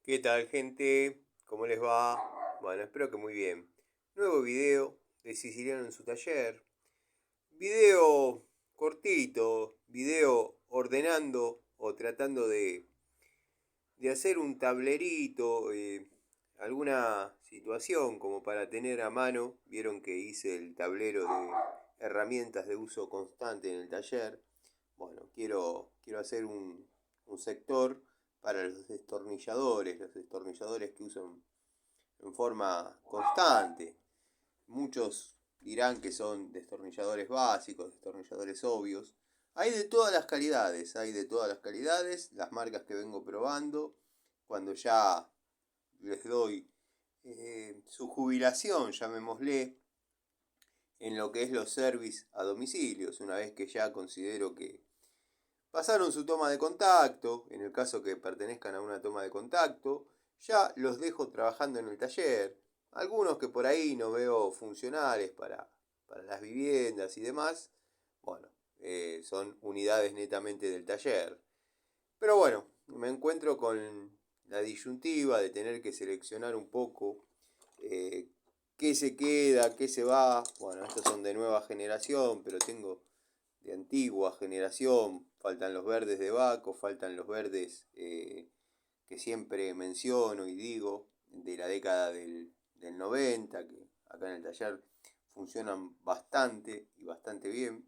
¿Qué tal, gente? ¿Cómo les va? Bueno, espero que muy bien. Nuevo video de Siciliano en su taller. Video cortito, video ordenando o tratando de hacer un tablerito, alguna situación como para tener a mano. Vieron que hice el tablero de herramientas de uso constante en el taller. Bueno, quiero hacer un sector para los destornilladores que usan en forma constante. Muchos dirán que son destornilladores básicos, destornilladores obvios. Hay de todas las calidades, hay de todas las calidades, las marcas que vengo probando, cuando ya les doy su jubilación, llamémosle, en lo que es los service a domicilios, una vez que ya considero que pasaron su toma de contacto, en el caso que pertenezcan a una toma de contacto, ya los dejo trabajando en el taller. Algunos que por ahí no veo funcionales para las viviendas y demás, bueno, son unidades netamente del taller. Pero bueno, me encuentro con la disyuntiva de tener que seleccionar un poco eh, qué se queda, qué se va. Bueno, estos son de nueva generación, pero tengo de antigua generación. Faltan los verdes de Baco, faltan los verdes que siempre menciono y digo, de la década del 90, que acá en el taller funcionan bastante y bastante bien.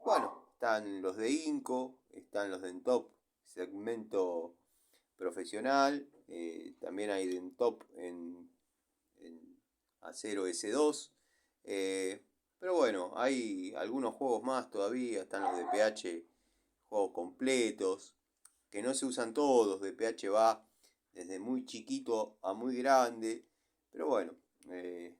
Bueno, están los de Inco, están los de Entop, segmento profesional, también hay de Entop en acero S2. Pero bueno, hay algunos juegos más todavía, están los de PH, juegos completos, que no se usan todos, de PH va desde muy chiquito a muy grande, pero bueno,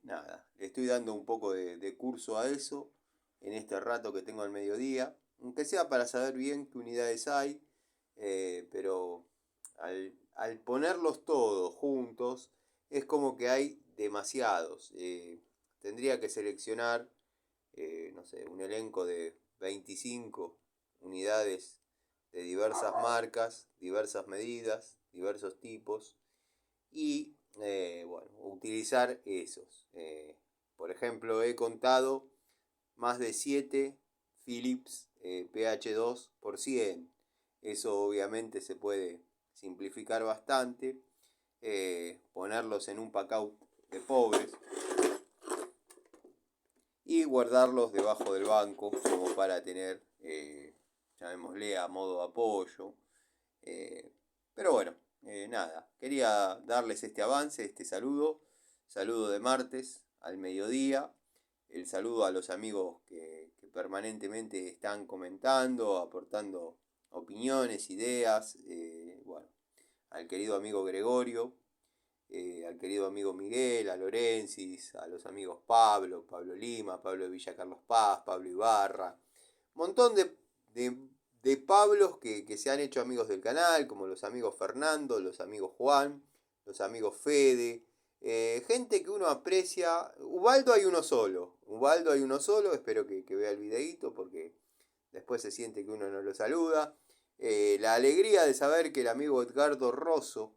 nada, le estoy dando un poco de curso a eso en este rato que tengo al mediodía, aunque sea para saber bien qué unidades hay, pero al ponerlos todos juntos es como que hay demasiados. Tendría que seleccionar, no sé, un elenco de 25 unidades de diversas marcas, diversas medidas, diversos tipos y, bueno, utilizar esos. Por ejemplo, he contado más de 7 Philips PH2 por 100. Eso obviamente se puede simplificar bastante, ponerlos en un pack-out de pobres y guardarlos debajo del banco como para tener, llamémosle a modo apoyo. Pero bueno, nada, quería darles este avance, este saludo de martes al mediodía, el saludo a los amigos que permanentemente están comentando, aportando opiniones, ideas, bueno, al querido amigo Gregorio, al querido amigo Miguel, a Lorencis, a los amigos Pablo Lima, Pablo de Villa Carlos Paz, Pablo Ibarra, montón de Pablos que se han hecho amigos del canal, como los amigos Fernando, los amigos Juan, los amigos Fede, gente que uno aprecia. Ubaldo hay uno solo, espero que vea el videíto porque después se siente que uno no lo saluda. La alegría de saber que el amigo Edgardo Rosso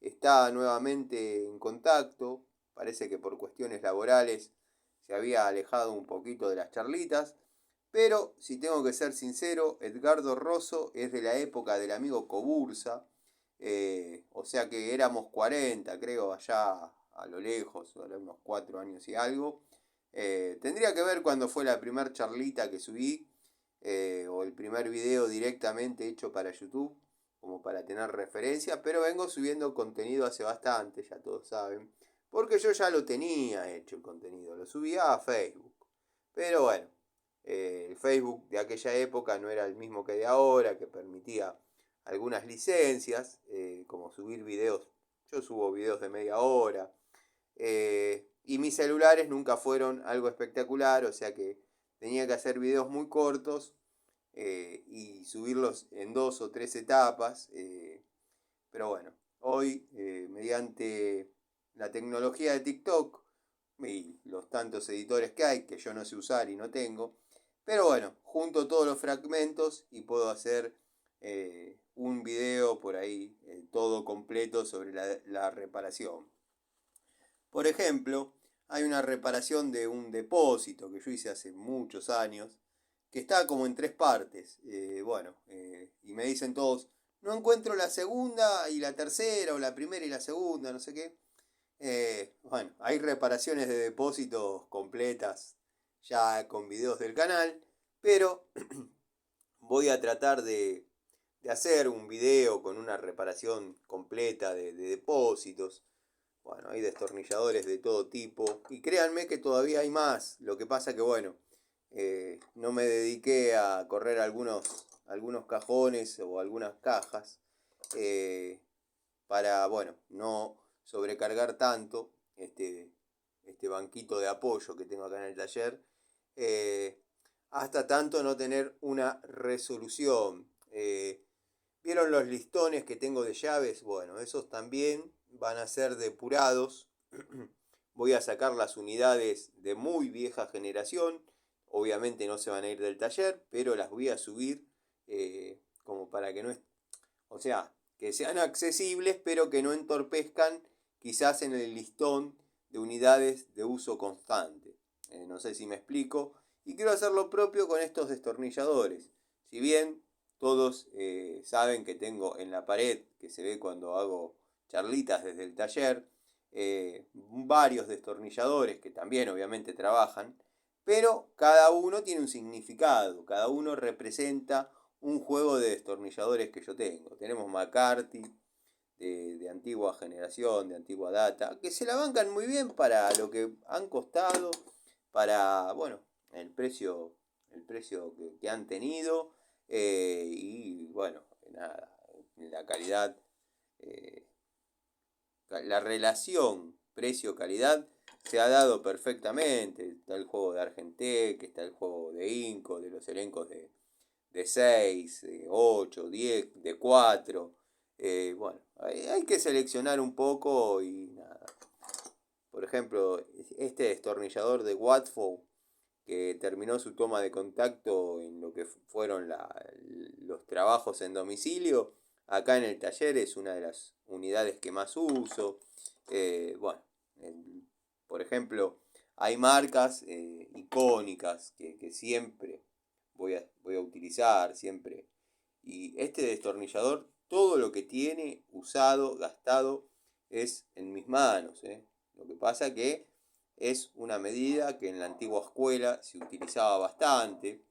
está nuevamente en contacto, parece que por cuestiones laborales se había alejado un poquito de las charlitas, pero si tengo que ser sincero, Edgardo Rosso es de la época del amigo Cobursa, o sea que éramos 40, creo, allá a lo lejos, unos 4 años y algo. Tendría que ver cuando fue la primera charlita que subí, o el primer video directamente hecho para YouTube, como para tener referencia, pero vengo subiendo contenido hace bastante, ya todos saben, porque yo ya lo tenía hecho el contenido, lo subía a Facebook. Pero bueno, el Facebook de aquella época no era el mismo que de ahora, que permitía algunas licencias, como subir videos. Yo subo videos de media hora. Y mis celulares nunca fueron algo espectacular, o sea que tenía que hacer videos muy cortos, y subirlos en 2 o 3 etapas. Pero bueno, hoy, mediante la tecnología de TikTok y los tantos editores que hay, que yo no sé usar y no tengo, pero bueno, junto todos los fragmentos y puedo hacer un video video por ahí, todo completo sobre la reparación. Por ejemplo, hay una reparación de un depósito que yo hice hace muchos años, que está como en 3 partes. Y me dicen todos, no encuentro la segunda y la tercera, o la primera y la segunda, no sé qué. Hay reparaciones de depósitos completas ya con videos del canal, pero voy a tratar de hacer un video con una reparación completa de depósitos. Bueno, hay destornilladores de todo tipo y créanme que todavía hay más. Lo que pasa que no me dediqué a correr algunos cajones o algunas cajas para, no sobrecargar tanto este banquito de apoyo que tengo acá en el taller, hasta tanto no tener una resolución. ¿Vieron los listones que tengo de llaves? Bueno, esos también van a ser depurados. Voy a sacar las unidades de muy vieja generación. Obviamente no se van a ir del taller, pero las voy a subir como para que no es... O sea, que sean accesibles, pero que no entorpezcan quizás en el listón de unidades de uso constante. No sé si me explico. Y quiero hacer lo propio con estos destornilladores. Si bien todos saben que tengo en la pared, que se ve cuando hago charlitas desde el taller, varios destornilladores que también obviamente trabajan, pero cada uno tiene un significado, cada uno representa un juego de destornilladores que yo tengo. Tenemos McCarthy, de antigua generación, de antigua data, que se la bancan muy bien para lo que han costado, para, el precio que han tenido, nada, la calidad, la relación precio-calidad se ha dado perfectamente. Está el juego de Argentec, está el juego de Inco, de los elencos de 6, de 8, 10, de 4. Hay que seleccionar un poco y nada. Por ejemplo, este destornillador de Watford que terminó su toma de contacto en lo que fueron los trabajos en domicilio, acá en el taller es una de las unidades que más uso. Por ejemplo, hay marcas icónicas que siempre voy a utilizar, siempre. Y este destornillador, todo lo que tiene usado, gastado, es en mis manos. Lo que pasa que es una medida que en la antigua escuela se utilizaba bastante.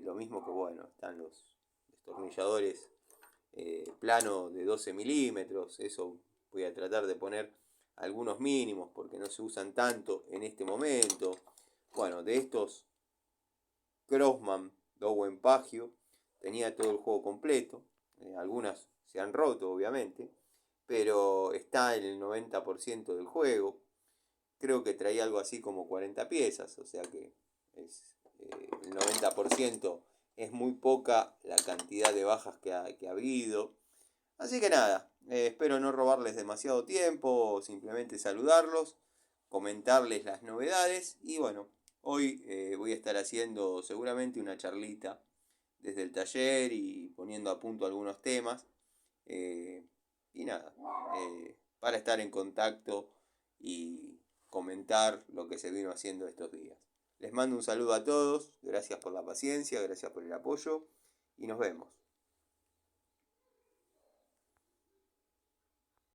Lo mismo que, están los destornilladores plano de 12 milímetros. Eso voy a tratar de poner algunos mínimos porque no se usan tanto en este momento. De estos Crossman Dowen Pagio tenía todo el juego completo. Algunas se han roto, obviamente, pero está en el 90% del juego. Creo que traía algo así como 40 piezas, o sea que el 90% es muy poca la cantidad de bajas que ha habido. Así que nada, espero no robarles demasiado tiempo, simplemente saludarlos, comentarles las novedades y hoy voy a estar haciendo seguramente una charlita desde el taller y poniendo a punto algunos temas. Y nada, para estar en contacto y comentar lo que se vino haciendo estos días. Les mando un saludo a todos, gracias por la paciencia, gracias por el apoyo y nos vemos.